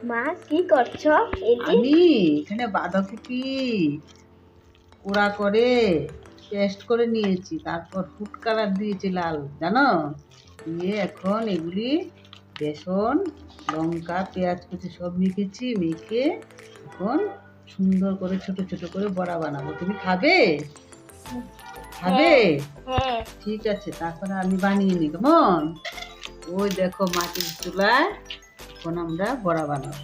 মা কি করছো? আমি এখানে বাঁধাকপি পোড়া করে পেস্ট করে নিয়েছি, তারপর ফুড কালার দিয়েছি লাল, জানো? দিয়ে এখন এগুলি বেসন, লঙ্কা, পেঁয়াজ কুচি সব মেখেছি, মেখে এখন সুন্দর করে ছোট ছোট করে বড়া বানাবো। তুমি খাবে? খাবে? হ্যাঁ। ঠিক আছে, তারপরে আমি বানিয়ে নিই। কেমন? ওই দেখো মাটির চুলায় এখন আমরা বড়া বানাবো।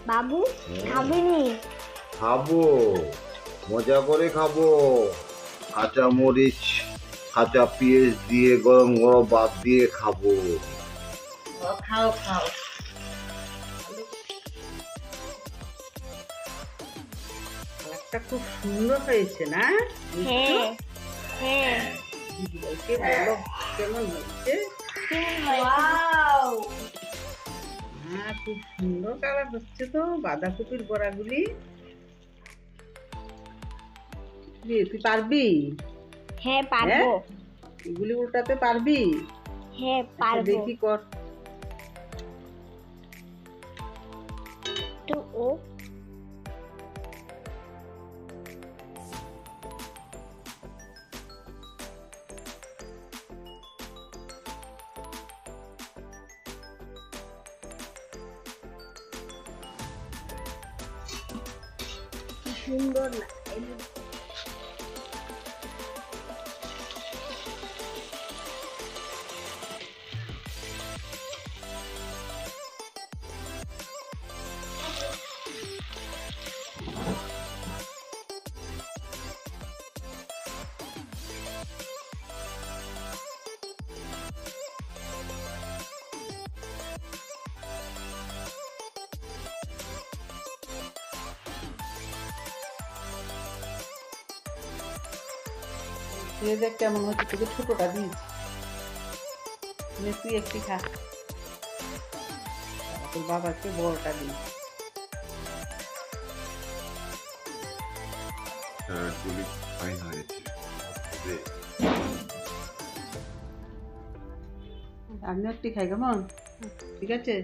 বাবু খাবিনি? খাবো, মজা করে খাবো। কাঁচা মরিচ, কাঁচা পেঁয়াজ দিয়ে গরম গরম ভাত দিয়ে খাবো। খাও খাও। কালারটা খুব সুন্দর হয়েছে না? হ্যাঁ হ্যাঁ। দিদিভাইকে বলো কেমন হয়েছে? ওয়াও! হ্যাঁ, খুব সুন্দর কালার হচ্ছে তো বাঁধাকপির বড়াগুলি। তুই পারবি? হ্যাঁ পারবো। এগুলি উল্টাতে পারবি? হ্যাঁ আচ্ছা, পারবো। দেখি কর। তো ও সুন্দর না? তুই দেখ কেমন হচ্ছে, তোকে ছোটটা দিয়েছি, তুই একটি খা, তোর বাবাকে বড়টা দিই। ফাইন হয়েছে। আমিও একটি খাই, কেমন? ঠিক আছে।